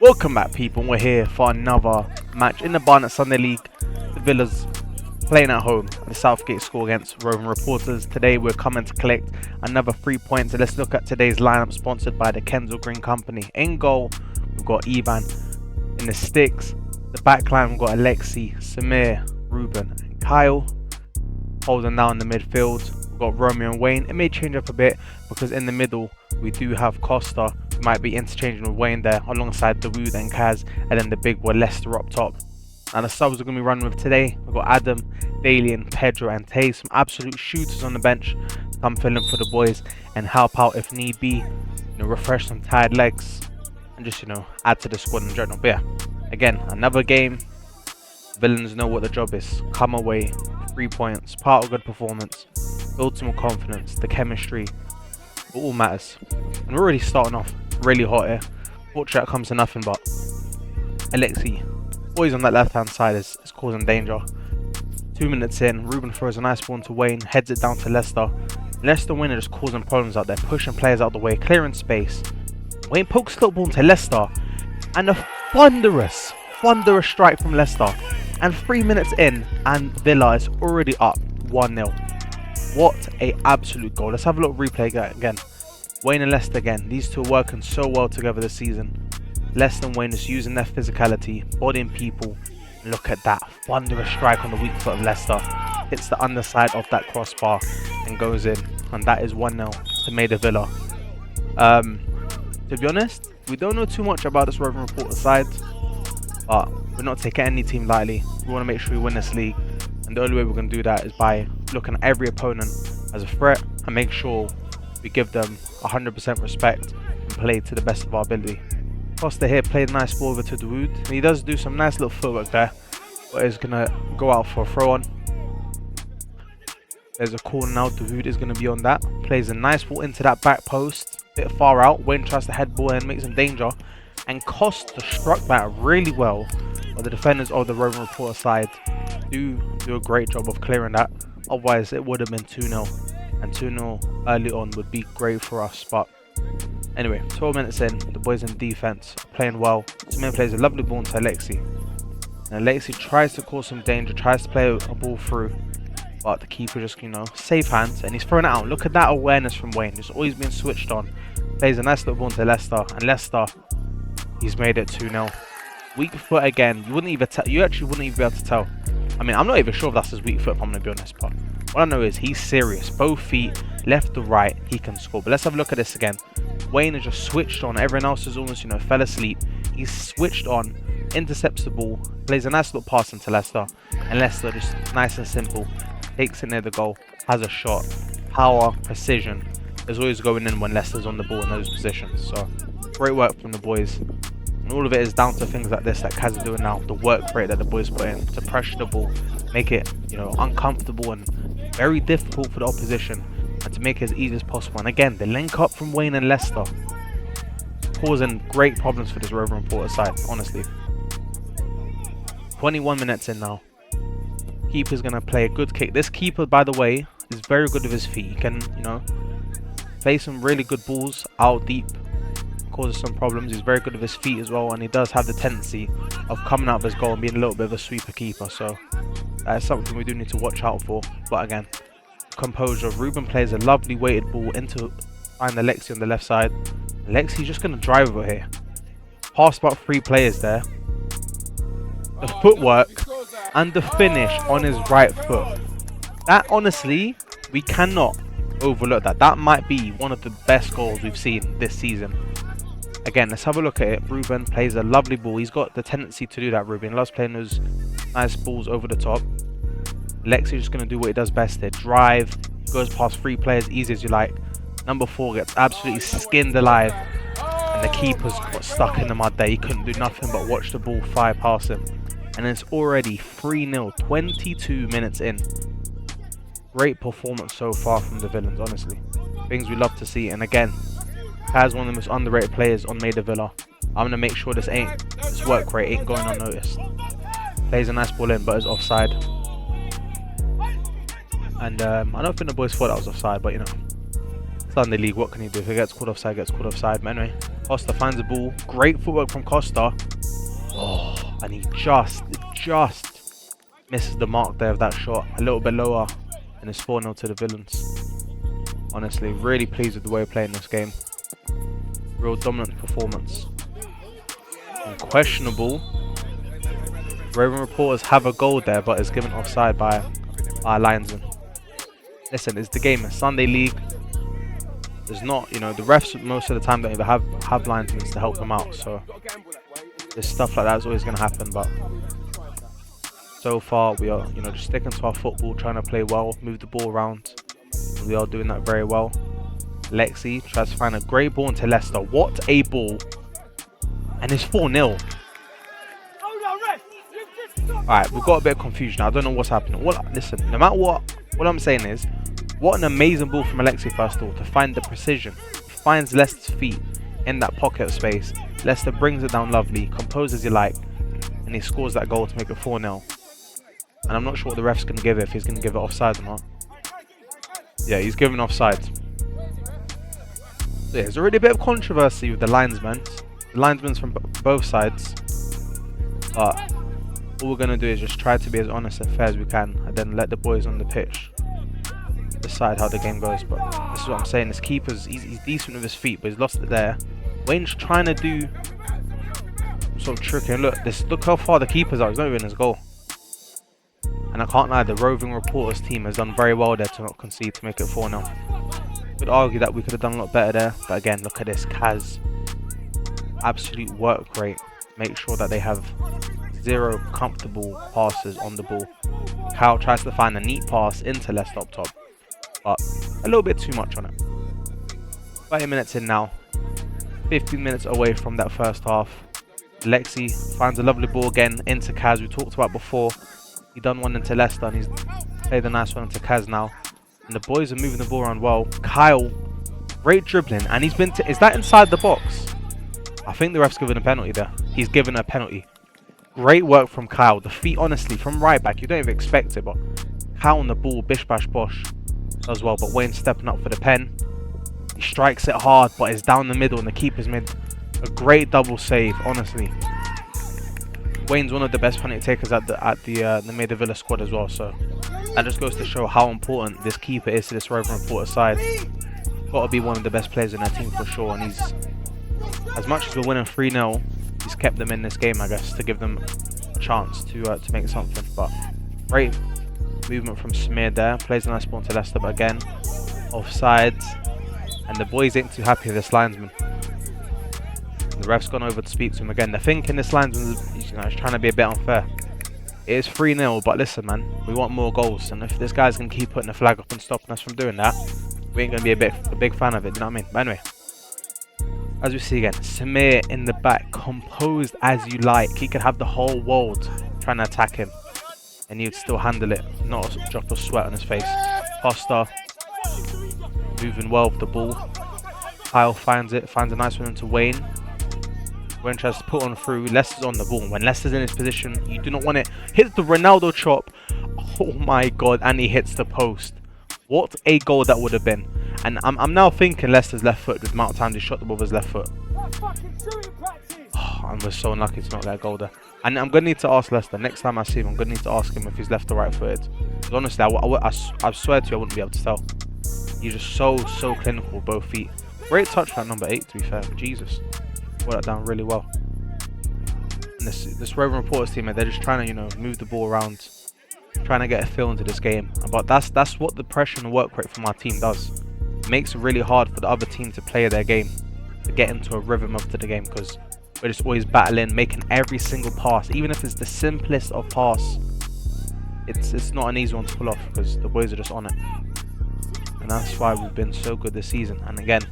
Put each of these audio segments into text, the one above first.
Welcome back, people. We're here for another match in the Barnet Sunday League. The Villas playing at home at the Southgate school against Roving Reporters. Today we're coming to collect another 3 points. And let's look at today's lineup sponsored by the Kensal Green Company. In goal, we've got Ivan. In the sticks, the back line, we've got Alexi, Samir, Ruben and Kyle. Holding down the midfield, we've got Romeo and Wayne. It may change up a bit because in the middle we do have Costa. We might be interchanging with Wayne there alongside Dawood and Kaz, and then the big boy Leicester up top. And the subs we're going to be running with today, we've got Adam, Dalian, Pedro and Tay, some absolute shooters on the bench to come fill in for the boys and help out if need be, refresh some tired legs and just add to the squad in general. But yeah, again, another game. Villains know what the job is. Come away, 3 points, part of a good performance, build some more confidence, the chemistry, it all matters. And we're already starting off really hot here. Fortunately, that comes to nothing, but Alexi, always on that left hand side, is causing danger. 2 minutes in, Ruben throws a nice ball into Wayne, heads it down to Leicester. Leicester Wayne are just causing problems out there, pushing players out the way, clearing space. Wayne pokes the ball into Leicester, and a thunderous strike from Leicester. And 3 minutes in, and Villa is already up 1-0. What a absolute goal. Let's have a little replay again. Wayne and Leicester again. These two are working so well together this season. Leicester and Wayne is using their physicality, bodying people. Look at that thunderous strike on the weak foot of Leicester. Hits the underside of that crossbar and goes in. And that is 1-0 to Maida Villa. To be honest, we don't know too much about this Roving Reporter side. But we're not taking any team lightly. We want to make sure we win this league. And the only way we're going to do that is by looking at every opponent as a threat and make sure we give them 100% respect and play to the best of our ability. Costa here played a nice ball over to Dawood. And he does do some nice little footwork there, but is going to go out for a throw on. There's a corner now. Dawood is going to be on that. Plays a nice ball into that back post. Bit far out. Wayne tries to head ball and makes him danger. And Costa struck that really well. But the defenders of the Roving Reporter side do a great job of clearing that. Otherwise, it would have been 2-0. And 2-0 early on would be great for us. But anyway, 12 minutes in, the boys in defense playing well. Samir plays a lovely ball into Alexi. And Alexi tries to cause some danger, tries to play a ball through. But the keeper just, safe hands. And he's throwing it out. Look at that awareness from Wayne. Just always being switched on. Plays a nice little ball into Leicester. And Leicester, he's made it 2-0. Weak foot again. You actually wouldn't even be able to tell. I mean, I'm not even sure if that's his weak foot, if I'm going to be honest. But what I know is he's serious. Both feet, left to right, he can score. But let's have a look at this again. Wayne has just switched on. Everyone else is almost, fell asleep. He's switched on, intercepts the ball, plays a nice little pass into Leicester. And Leicester, just nice and simple, takes it near the goal, has a shot. Power, precision is always going in when Leicester's on the ball in those positions. So, great work from the boys. And all of it is down to things like this that Kaz is doing now. The work rate that the boys put in to pressure the ball, make it, uncomfortable and very difficult for the opposition, and to make it as easy as possible. And again, the link up from Wayne and Leicester causing great problems for this Roving Reporter side, honestly. 21 minutes in now. Keeper's going to play a good kick. This keeper, by the way, is very good with his feet. He can, play some really good balls out deep. Causes some problems. He's very good with his feet as well, and he does have the tendency of coming out of his goal and being a little bit of a sweeper keeper. So that is something we do need to watch out for. But again, composure. Ruben plays a lovely weighted ball into find Alexi on the left side. Alexi's just going to drive over here. Pass about 3 players there. The footwork and the finish on his right foot. That, honestly, we cannot overlook that. That might be one of the best goals we've seen this season. Again, let's have a look at it. Ruben plays a lovely ball. He's got the tendency to do that, Ruben. He loves playing those nice balls over the top. Alexi's just going to do what he does best there. Drive, goes past 3 players, easy as you like. Number 4 gets absolutely skinned alive. And the keeper's got stuck in the mud there. He couldn't do nothing but watch the ball fly past him. And it's already 3-0, 22 minutes in. Great performance so far from the Villains, honestly. Things we love to see. And again, Kaz, one of the most underrated players on Maida Villa. I'm going to make sure this work rate ain't going unnoticed. Plays a nice ball in, but is offside. And I don't think the boys thought that was offside, but Sunday League, what can you do? If it gets called offside, gets called offside. But anyway, Costa finds the ball. Great footwork from Costa. Oh, and he just misses the mark there of that shot. A little bit lower, and it's 4-0 to the Villains. Honestly, really pleased with the way we're playing this game. Real dominant performance. And questionable. Roving Reporters have a goal there, but it's given offside by our linesman. Listen, it's the game. It's Sunday League. There's not, the refs most of the time don't even have linesmen to help them out. So there's stuff like that is always going to happen. But so far, we are, just sticking to our football, trying to play well, move the ball around. We are doing that very well. Lexi tries to find a great ball into Leicester. What a ball! And it's 4-0. Alright, we've got a bit of confusion. I don't know what's happening. Listen, no matter what I'm saying is, what an amazing ball from Alexi first of all to find the precision. He finds Leicester's feet in that pocket of space. Leicester brings it down lovely, composed as you like, and he scores that goal to make it 4-0. And I'm not sure what the ref's going to give it, if he's going to give it offside or not. Yeah, he's given offside. So yeah, there's already a bit of controversy with the linesmen. The linesmen's from both sides. But all we're going to do is just try to be as honest and fair as we can, and then let the boys on the pitch decide how the game goes. But this is what I'm saying. This keeper's he's decent with his feet, but he's lost it there. Wayne's trying to do sort of tricky. And look how far the keepers are. He's not even in his goal. And I can't lie, the Roving Reporters team has done very well there to not concede, to make it 4-0. Could argue that we could have done a lot better there, but again, look at this. Kaz, absolute work rate. Make sure that they have 0 comfortable passes on the ball. Kyle tries to find a neat pass into Leicester up top, but a little bit too much on it. 30 minutes in now, 15 minutes away from that first half. Lexi finds a lovely ball again into Kaz, we talked about before. He done one into Leicester and he's played a nice one into Kaz now. And the boys are moving the ball around well. Kyle, great dribbling, and he's been is that inside the box? I think the ref's given a penalty there. He's given a penalty. Great work from Kyle. The feet, honestly, from right back, you don't even expect it, but Kyle on the ball, bish bash bosh, does well. But Wayne stepping up for the pen. He strikes it hard, but it's down the middle, and the keeper's made a great double save, honestly. Wayne's one of the best penalty takers at the Maida Villa squad as well, so that just goes to show how important this keeper is to this Roving Reporter side. Got to be one of the best players in their team for sure, and he's, as much as we're winning 3-0, he's kept them in this game, I guess, to give them a chance to make something. But great movement from Samir there, plays a nice ball to Leicester, but again, offside, and the boys ain't too happy with this linesman. The ref's gone over to speak to him again. They're thinking this linesman is trying to be a bit unfair. It is 3-0, but listen, man, we want more goals. And if this guy's going to keep putting the flag up and stopping us from doing that, we ain't going to be a big fan of it, you know what I mean? But anyway, as we see again, Samir in the back, composed as you like. He could have the whole world trying to attack him, and he'd still handle it. Not a drop of sweat on his face. Costa moving well with the ball. Kyle finds it, finds a nice one into Wayne. Wayne tries to put on through. Leicester's on the ball. When Leicester's in his position, you do not want it. Hits the Ronaldo chop. Oh my god, and he hits the post. What a goal that would have been. And I'm now thinking Leicester's left foot with the amount of times he shot the ball with his left foot. Oh, and we're so unlucky to not get a goal there. And I'm going to need to ask Leicester, next time I see him, I'm going to need to ask him if he's left or right footed. Because honestly, I swear to you, I wouldn't be able to tell. He's just so clinical with both feet. Great touch for that number 8, to be fair. Jesus. Put that down really well. And this Roving Reporters team, they're just trying to, move the ball around, trying to get a feel into this game. But that's what the pressure and work rate from our team does. It makes it really hard for the other team to play their game, to get into a rhythm of the game, because we're just always battling, making every single pass, even if it's the simplest of pass. It's not an easy one to pull off because the boys are just on it, and that's why we've been so good this season. And again,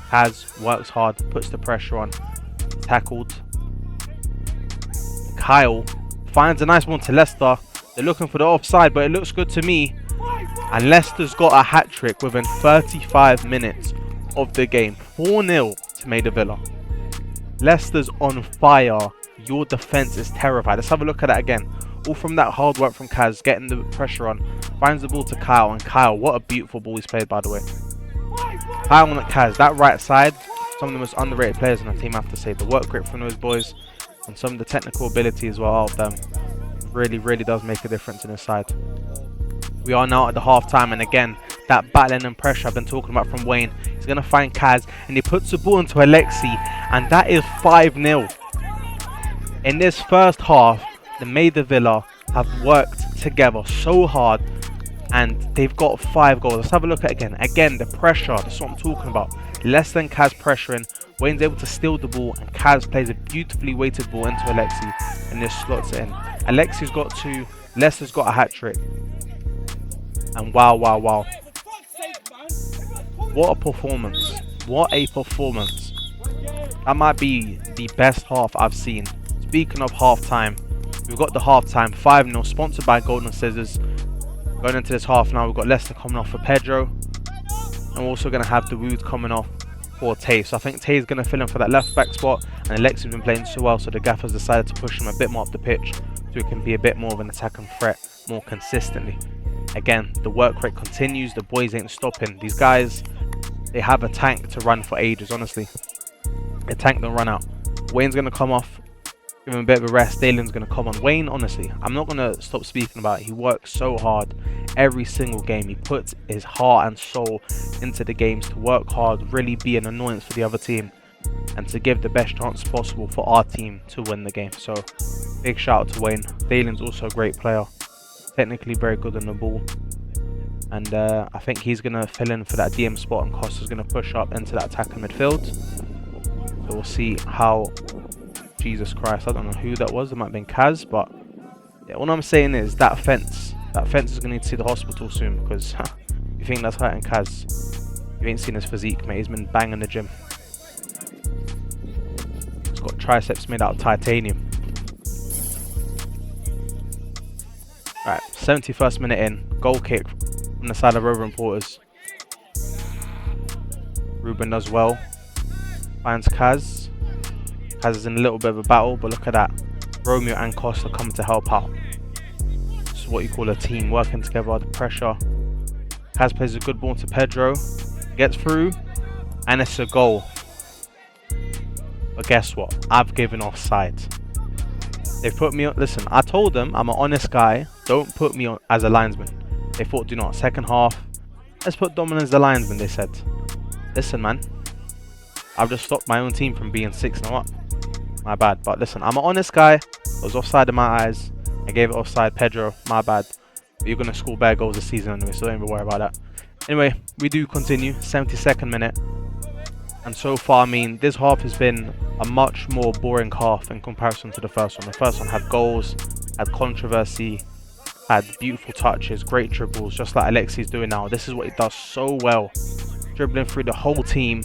Kaz works hard, puts the pressure on, tackled. Kyle finds a nice one to Leicester. They're looking for the offside, but it looks good to me. And Leicester's got a hat-trick within 35 minutes of the game. 4-0 to Maida Villa. Leicester's on fire. Your defence is terrified. Let's have a look at that again. All from that hard work from Kaz, getting the pressure on. Finds the ball to Kyle. And Kyle, what a beautiful ball he's played, by the way. Kyle on Kaz, that right side, some of the most underrated players on the team, I have to say. The work rate from those boys and some of the technical ability as well out of them really does make a difference in his side. We are now at the half-time, and again, that battling and pressure I've been talking about from Wayne. He's going to find Kaz, and he puts the ball into Alexi, and that is 5-0. In this first half, the Maida Villa have worked together so hard, and they've got 5 goals. Let's have a look at it again. Again, the pressure, that's what I'm talking about. Less than Kaz pressuring. Wayne's able to steal the ball, and Kaz plays a beautifully weighted ball into Alexi, and this slots it in. Alexi's got 2, Leicester's got a hat-trick. And wow. What a performance. What a performance. That might be the best half I've seen. Speaking of half-time, we've got the half-time 5-0, sponsored by Golden Scissors. Going into this half now, we've got Leicester coming off for Pedro. And we're also going to have the Wood coming off for Tay. So I think Tay's going to fill in for that left-back spot. And Alexi's been playing so well, so the Gaffers decided to push him a bit more up the pitch, so he can be a bit more of an attacking threat more consistently. Again, the work rate continues. The boys ain't stopping. These guys, they have a tank to run for ages, honestly. A tank don't run out. Wayne's going to come off, give him a bit of a rest. Dalen's going to come on. Wayne, honestly, I'm not going to stop speaking about it. He works so hard every single game. He puts his heart and soul into the games to work hard, really be an annoyance for the other team, and to give the best chance possible for our team to win the game. So, big shout out to Wayne. Dalen's also a great player. Technically very good on the ball, and I think he's going to fill in for that DM spot, and Costa's going to push up into that attacking midfield. So we'll see how, Jesus Christ, I don't know who that was. It might have been Kaz, but yeah, all I'm saying is that fence is going to need to see the hospital soon, because you think that's hurting Kaz, you ain't seen his physique, mate. He's been banging the gym. He's got triceps made out of titanium. Right, 71st minute in, goal kick from the side of Roving Reporters. Ruben does well, finds Kaz. Kaz is in a little bit of a battle, but look at that. Romeo and Costa coming to help out. This is what you call a team working together, the pressure. Kaz plays a good ball to Pedro, gets through, and it's a goal. But guess what? I've given offside. They've put me on. Listen, I told them I'm an honest guy. Don't put me on as a linesman. They thought, do not. Second half, let's put Domin as the linesman, they said. Listen, man. I've just stopped my own team from being 6-0 up. My bad. But listen, I'm an honest guy. It was offside in my eyes. I gave it offside. Pedro, my bad. But you're going to score bare goals this season anyway, so don't even worry about that. Anyway, we do continue. 72nd minute. And so far, I mean, this half has been a much more boring half in comparison to the first one. The first one had goals, had controversy, had beautiful touches, great dribbles, just like Alexi's doing now. This is what he does so well. Dribbling through the whole team,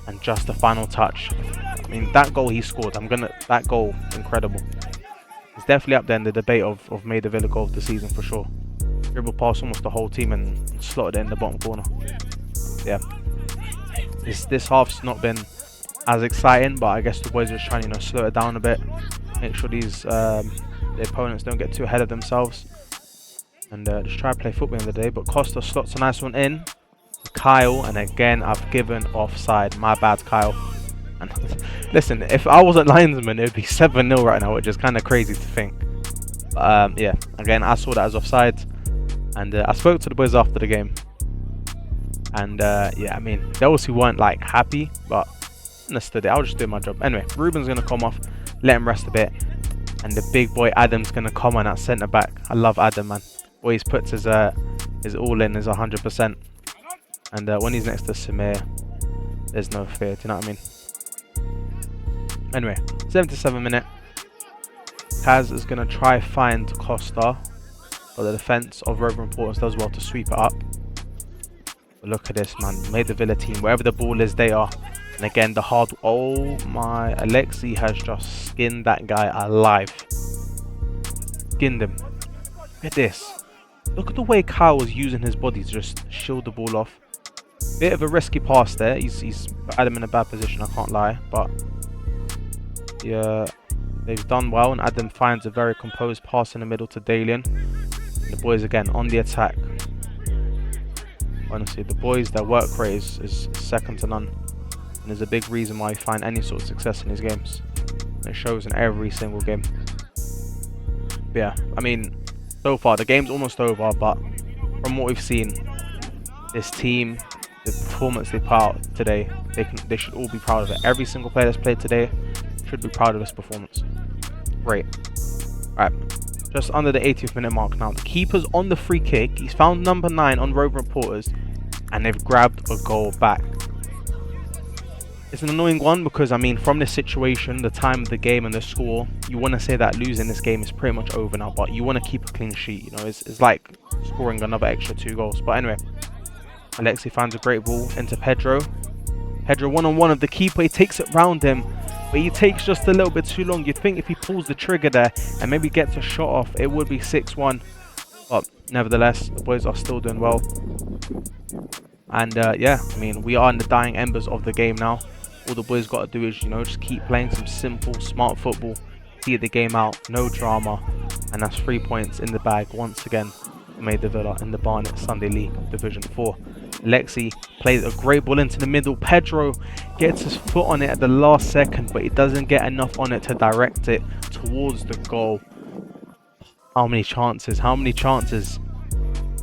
and just the final touch. I mean, that goal he scored, that goal, incredible. It's definitely up there in the debate of Maida Villa goal of the season for sure. Dribble past almost the whole team and slotted it in the bottom corner. Yeah. This half's not been as exciting, but I guess the boys are just trying to slow it down a bit, make sure the opponents don't get too ahead of themselves, and just try to play football in the day. But Costa slots a nice one in, Kyle, and again I've given offside. My bad, Kyle. And listen, if I wasn't linesman, it would be 7-0 right now, which is kind of crazy to think. But yeah, again I saw that as offside, and I spoke to the boys after the game. And yeah, I mean, they obviously weren't like happy, but understood it. I was just doing my job. Anyway, Ruben's going to come off, let him rest a bit. And the big boy Adam's going to come on at centre back. I love Adam, man. Always puts his all in, his 100%. And when he's next to Samir, there's no fear. Do you know what I mean? Anyway, 77 minute. Kaz is going to try find Costa, but the defence of Roving Reporters does well to sweep it up. Look at this, man. Maida Villa team, wherever the ball is, they are. And again, the hard... Oh my... Alexi has just skinned that guy alive. Skinned him. Look at this. Look at the way Kyle was using his body to just shield the ball off. Bit of a risky pass there. He's had him in a bad position, I can't lie. But yeah, they've done well. And Adam finds a very composed pass in the middle to Dalian. The boys again on the attack. Honestly, the boys, their work rate is second to none. and is a big reason why we find any sort of success in these games. And it shows in every single game. But yeah, I mean, so far the game's almost over, but from what we've seen, this team, the performance they put out today, they should all be proud of it. Every single player that's played today should be proud of this performance. Great. Alright, just under the 80th minute mark now. The keeper's on the free kick. He's found number 9 on Roving Reporters, and they've grabbed a goal back. It's an annoying one because, I mean, from this situation, the time of the game and the score, you want to say that losing this game is pretty much over now, but you want to keep a clean sheet. You know, it's like scoring another extra 2 goals. But anyway, Alexi finds a great ball into Pedro. Pedro one-on-one of the keeper. He takes it round him, but he takes just a little bit too long. You'd think if he pulls the trigger there and maybe gets a shot off, it would be 6-1. But nevertheless, the boys are still doing well. And yeah, I mean, we are in the dying embers of the game now. All the boys got to do is, you know, just keep playing some simple, smart football, see the game out, no drama, and that's 3 points in the bag once again for Maida Villa in the Barnet Sunday League Division 4. Alexi plays a great ball into the middle. Pedro gets his foot on it at the last second, but he doesn't get enough on it to direct it towards the goal. How many chances? How many chances?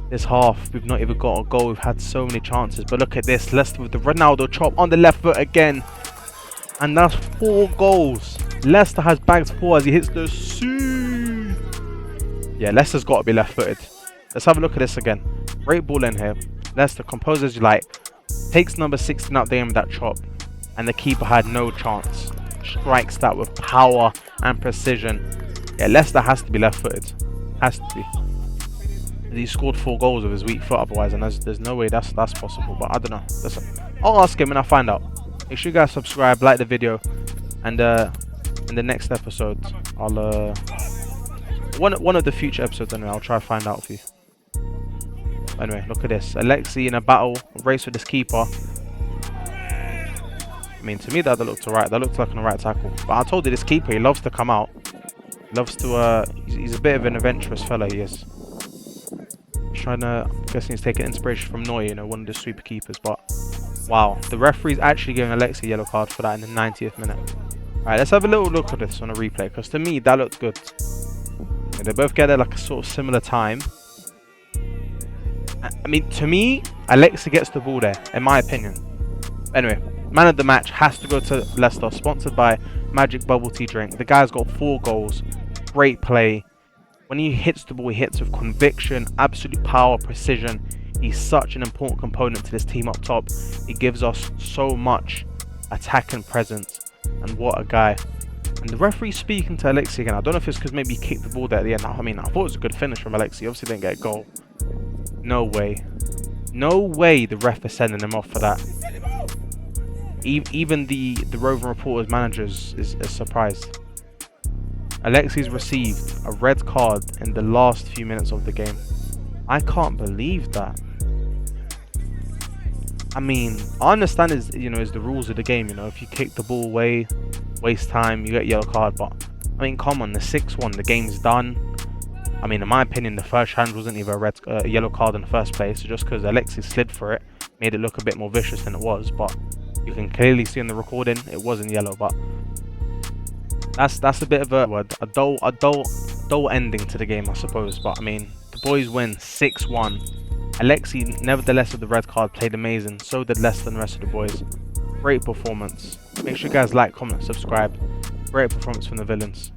This half, we've not even got a goal. We've had so many chances. But look at this. Leicester with the Ronaldo chop on the left foot again. And that's 4 goals. Leicester has bagged 4 as he hits the sea. Yeah, Leicester's got to be left-footed. Let's have a look at this again. Great ball in here. Leicester composes you like. Takes number 16 out there with that chop. And the keeper had no chance. Strikes that with power and precision. Yeah, Leicester has to be left-footed. Has to be. He scored 4 goals with his weak foot otherwise, and there's no way that's possible. But I don't know. Listen, I'll ask him and I'll find out. Make sure you guys subscribe, like the video, and in the next episode, I'll one of the future episodes anyway, I'll try to find out for you. Anyway, look at this. Alexi in a battle, a race with this keeper. I mean, to me that looked alright. That looked like an alright tackle. But I told you, this keeper, he loves to come out. He loves to he's a bit of an adventurous fella, he is. I'm guessing he's taking inspiration from Neuer, you know, one of the sweeper keepers. But wow, the referee's actually giving Alexi a yellow card for that in the 90th minute. Alright, let's have a little look at this on a replay, because to me that looked good. Yeah, they both get there like a sort of similar time. I mean, to me, Alexi gets the ball there, in my opinion. Anyway, man of the match has to go to Leicester, sponsored by Magic Bubble Tea Drink. The guy's got 4 goals, great play. When he hits the ball, he hits with conviction, absolute power, precision. He's such an important component to this team up top. He gives us so much attacking presence, and what a guy. And the referee speaking to Alexi again. I don't know if it's because maybe he kicked the ball there at the end. I mean, I thought it was a good finish from Alexi. Obviously didn't get a goal. No way. No way the ref is sending him off for that. Even the Roving Reporters managers is surprised. Alexi's received a red card in the last few minutes of the game. I can't believe that. I mean, I understand is the rules of the game. You know, if you kick the ball away, waste time, you get a yellow card. But I mean, come on, the 6-1, the game's done. I mean, in my opinion, the first challenge wasn't even a yellow card in the first place. So just because Alexi slid for it, made it look a bit more vicious than it was. But you can clearly see in the recording it wasn't yellow. But that's a bit of a dull ending to the game, I suppose. But I mean, the boys win 6-1. Alexi, nevertheless, with the red card, played amazing. So did Leicester and the rest of the boys. Great performance. Make sure you guys like, comment, subscribe. Great performance from the villains.